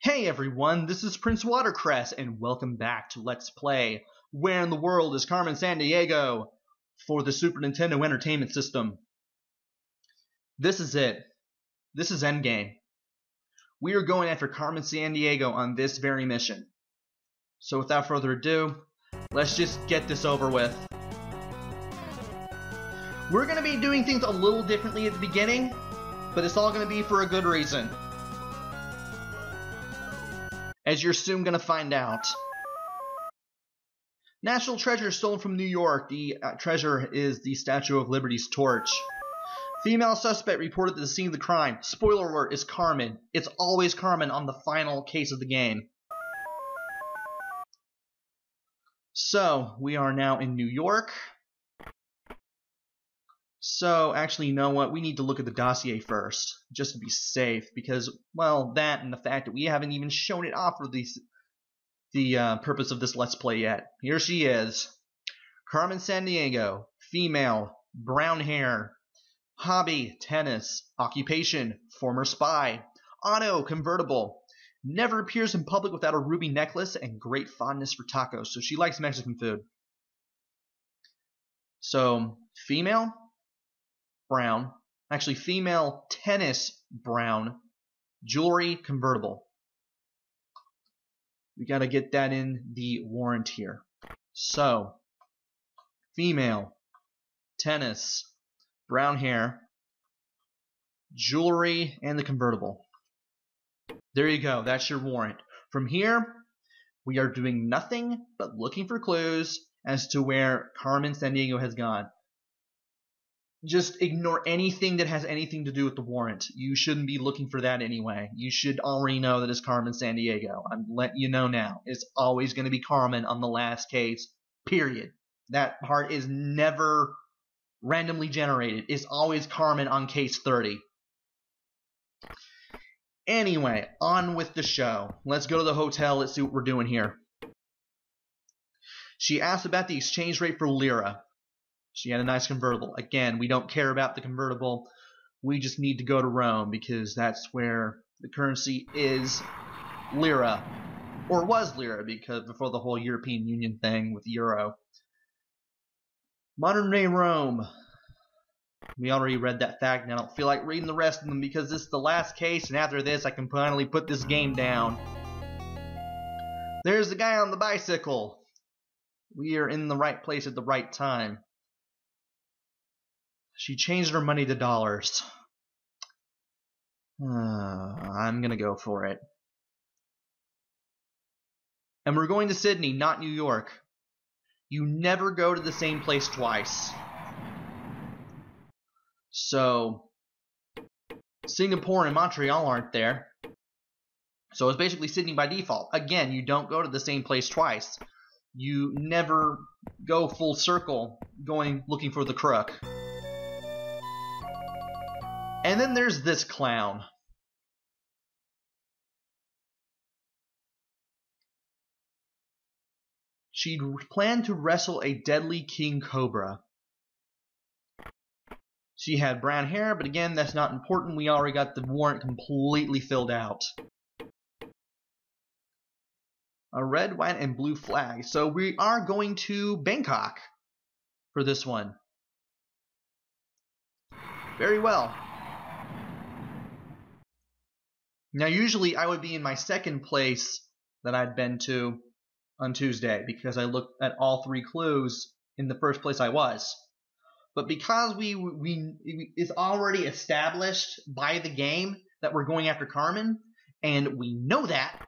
Hey everyone, this is Prince Watercress, and welcome back to Let's Play Where in the World is Carmen Sandiego for the Super Nintendo Entertainment System. This is it. This is Endgame. We are going after Carmen Sandiego on this very mission. So without further ado, let's just get this over with. We're going to be doing things a little differently at the beginning, but it's all going to be for a good reason, as you're soon going to find out. National treasure stolen from New York. The treasure is the Statue of Liberty's torch. Female suspect reported to the scene of the crime. Spoiler alert, is Carmen. It's always Carmen on the final case of the game. So, we are now in New York. So, actually, you know what? We need to look at the dossier first, just to be safe, because, well, that and the fact that we haven't even shown it off for the purpose of this Let's Play yet. Here she is. Carmen Sandiego, female, brown hair, hobby, tennis, occupation, former spy, auto, convertible, never appears in public without a ruby necklace, and great fondness for tacos, so she likes Mexican food. So, female, brown, actually female, tennis, brown, jewelry, convertible. We gotta get that in the warrant here. So, female, tennis, brown hair, jewelry, and the convertible. There you go, that's your warrant. From here, we are doing nothing but looking for clues as to where Carmen Sandiego has gone. Just ignore anything that has anything to do with the warrant. You shouldn't be looking for that anyway. You should already know that it's Carmen Sandiego. I'm letting you know now. It's always going to be Carmen on the last case, period. That part is never randomly generated. It's always Carmen on case 30. Anyway, on with the show. Let's go to the hotel. Let's see what we're doing here. She asked about the exchange rate for lira. She had a nice convertible. Again, we don't care about the convertible. We just need to go to Rome because that's where the currency is lira. Or was lira, because before the whole European Union thing with the euro. Modern day Rome. We already read that fact, and I don't feel like reading the rest of them because this is the last case, and after this I can finally put this game down. There's the guy on the bicycle. We are in the right place at the right time. She changed her money to dollars. I'm gonna go for it. And we're going to Sydney, not New York. You never go to the same place twice. So, Singapore and Montreal aren't there. So it's basically Sydney by default. Again, you don't go to the same place twice. You never go full circle looking for the crook. And then there's this clown. She planned to wrestle a deadly king cobra. She had brown hair, but again, that's not important. We already got the warrant completely filled out. A red, white, and blue flag. So we are going to Bangkok for this one. Very well. Now, usually I would be in my second place that I'd been to on Tuesday because I looked at all three clues in the first place I was. But because it's already established by the game that we're going after Carmen, and we know that,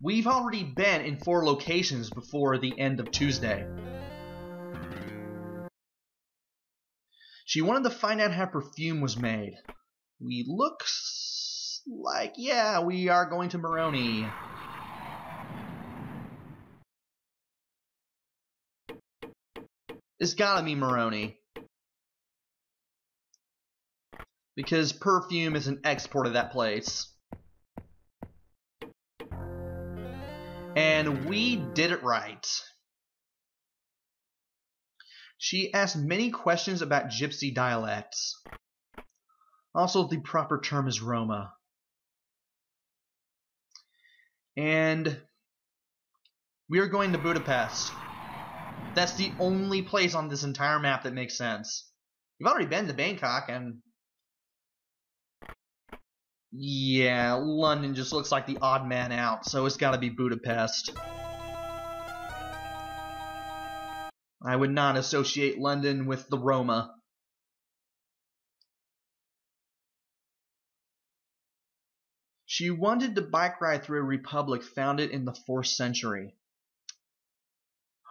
we've already been in 4 locations before the end of Tuesday. She wanted to find out how perfume was made. We look like, yeah, we are going to Moroni. It's gotta be Moroni. Because perfume is an export of that place. And we did it right. She asked many questions about Gypsy dialects. Also, the proper term is Roma. And we are going to Budapest. That's the only place on this entire map that makes sense. We've already been to Bangkok, and yeah, London just looks like the odd man out, so it's got to be Budapest. I would not associate London with the Roma. She wanted to bike ride through a republic founded in the 4th century.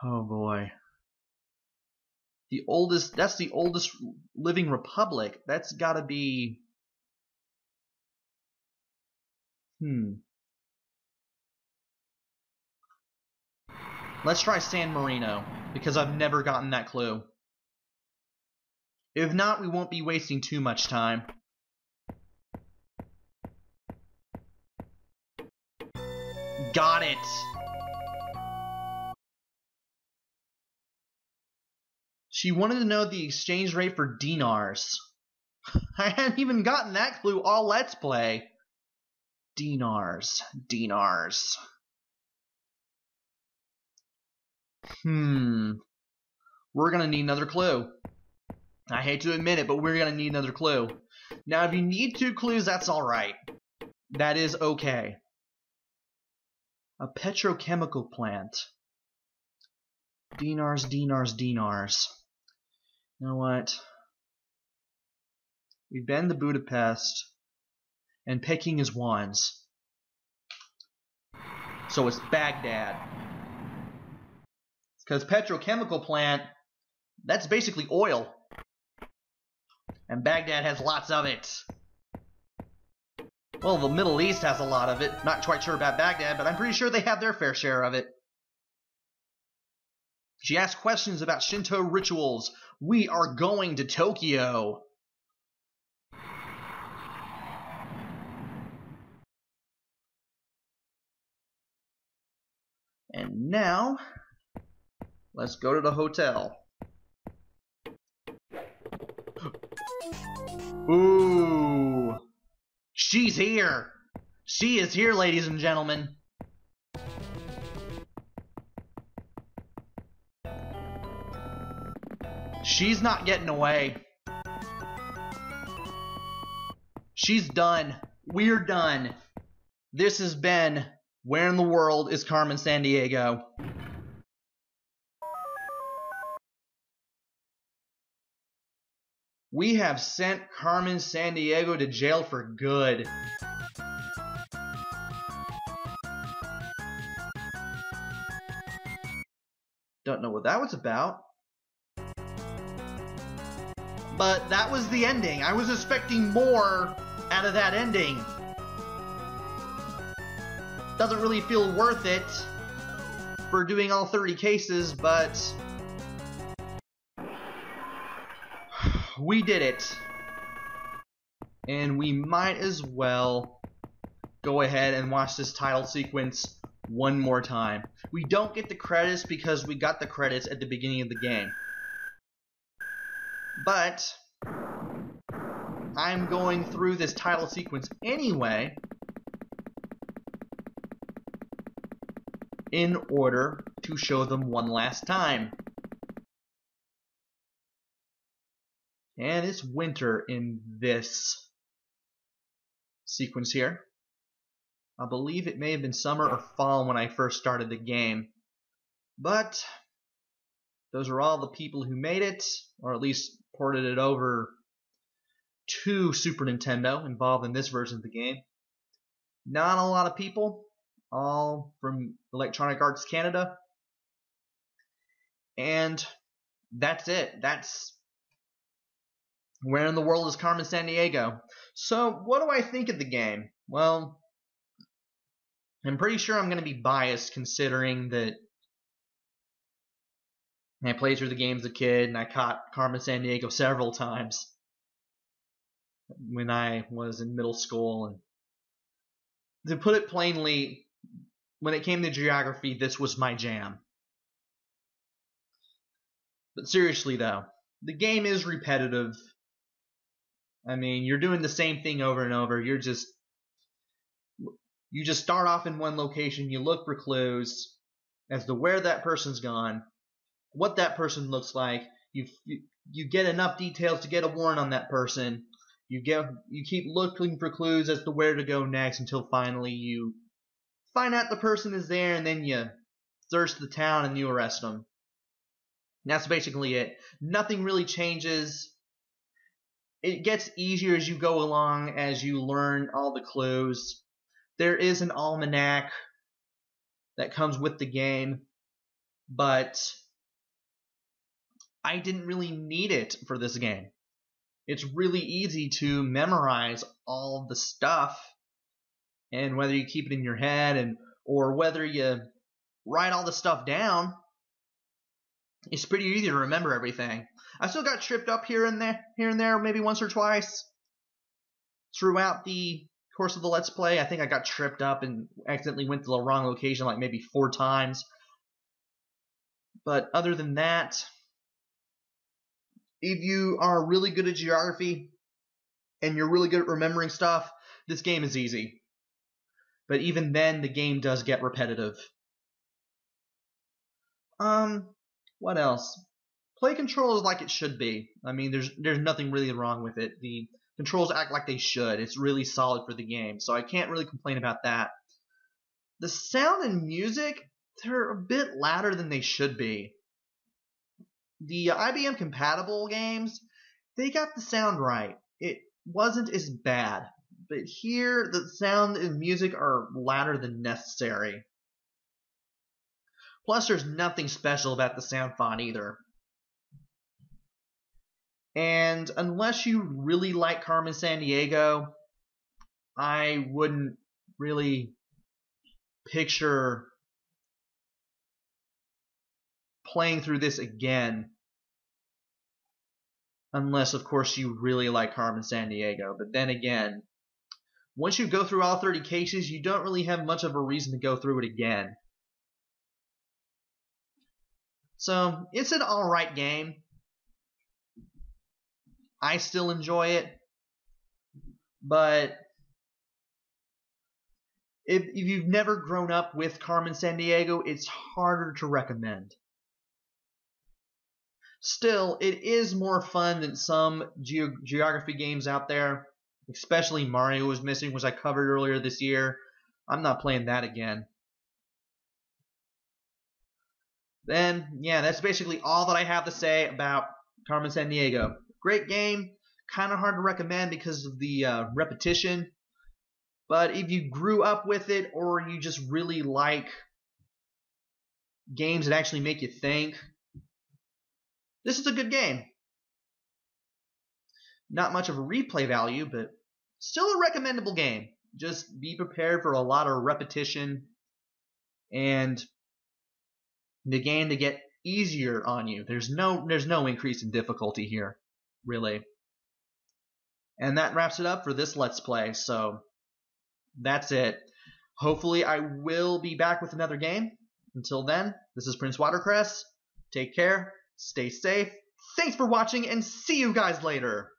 Oh boy. That's the oldest living republic. That's gotta be... Let's try San Marino, because I've never gotten that clue. If not, we won't be wasting too much time. Got it! She wanted to know the exchange rate for dinars. I hadn't even gotten that clue all Let's Play. Dinars. We're gonna need another clue. I hate to admit it, but we're gonna need another clue. Now, if you need 2 clues, that's alright. That is okay. A petrochemical plant. Dinars. You know what? We've been to Budapest, and Peking is wands. So it's Baghdad. Because petrochemical plant, that's basically oil. And Baghdad has lots of it. Well, the Middle East has a lot of it. Not quite sure about Baghdad, but I'm pretty sure they have their fair share of it. She asked questions about Shinto rituals. We are going to Tokyo. And now, let's go to the hotel. Ooh. She's here. She is here, ladies and gentlemen. She's not getting away. She's done. We're done. This has been Where in the World is Carmen Sandiego? We have sent Carmen Sandiego to jail for good. Don't know what that was about. But that was the ending. I was expecting more out of that ending. Doesn't really feel worth it for doing all 30 cases, but we did it. And we might as well go ahead and watch this title sequence one more time. We don't get the credits because we got the credits at the beginning of the game. But I'm going through this title sequence anyway in order to show them one last time. And it's winter in this sequence here. I believe it may have been summer or fall when I first started the game. But those are all the people who made it, or at least ported it over to Super Nintendo, involved in this version of the game. Not a lot of people, all from Electronic Arts Canada. And that's it. That's Where in the World is Carmen Sandiego? So, what do I think of the game? Well, I'm pretty sure I'm going to be biased considering that I played through the game as a kid and I caught Carmen Sandiego several times when I was in middle school. And to put it plainly, when it came to geography, this was my jam. But seriously though, the game is repetitive. I mean, you're doing the same thing over and over. You're just You just start off in one location, you look for clues as to where that person's gone, what that person looks like. You get enough details to get a warrant on that person. You keep looking for clues as to where to go next until finally you find out the person is there, and then you search the town and you arrest them. And that's basically it. Nothing really changes. It gets easier as you go along, as you learn all the clues. There is an almanac that comes with the game, but I didn't really need it for this game. It's really easy to memorize all the stuff, and whether you keep it in your head or whether you write all the stuff down, it's pretty easy to remember everything. I still got tripped up here and there, maybe once or twice throughout the course of the Let's Play. I think I got tripped up and accidentally went to the wrong location like maybe 4 times. But other than that, if you are really good at geography and you're really good at remembering stuff, this game is easy. But even then, the game does get repetitive. What else? Play controls like it should be. I mean, there's nothing really wrong with it. The controls act like they should. It's really solid for the game, so I can't really complain about that. The sound and music, they're a bit louder than they should be. The IBM compatible games, they got the sound right. It wasn't as bad. But here, the sound and music are louder than necessary. Plus, there's nothing special about the sound font either. And unless you really like Carmen Sandiego, I wouldn't really picture playing through this again. Unless, of course, you really like Carmen Sandiego. But then again, once you go through all 30 cases, you don't really have much of a reason to go through it again. So, it's an alright game. I still enjoy it. But if you've never grown up with Carmen Sandiego, it's harder to recommend. Still, it is more fun than some geography games out there. Especially Mario is Missing, which I covered earlier this year. I'm not playing that again. Then, yeah, that's basically all that I have to say about Carmen Sandiego. Great game. Kind of hard to recommend because of the repetition. But if you grew up with it, or you just really like games that actually make you think, this is a good game. Not much of a replay value, but still a recommendable game. Just be prepared for a lot of repetition and the game to get easier on you. There's no increase in difficulty here, really. And that wraps it up for this Let's Play. So that's it. Hopefully I will be back with another game. Until then, this is Prince Watercress. Take care. Stay safe. Thanks for watching, and see you guys later.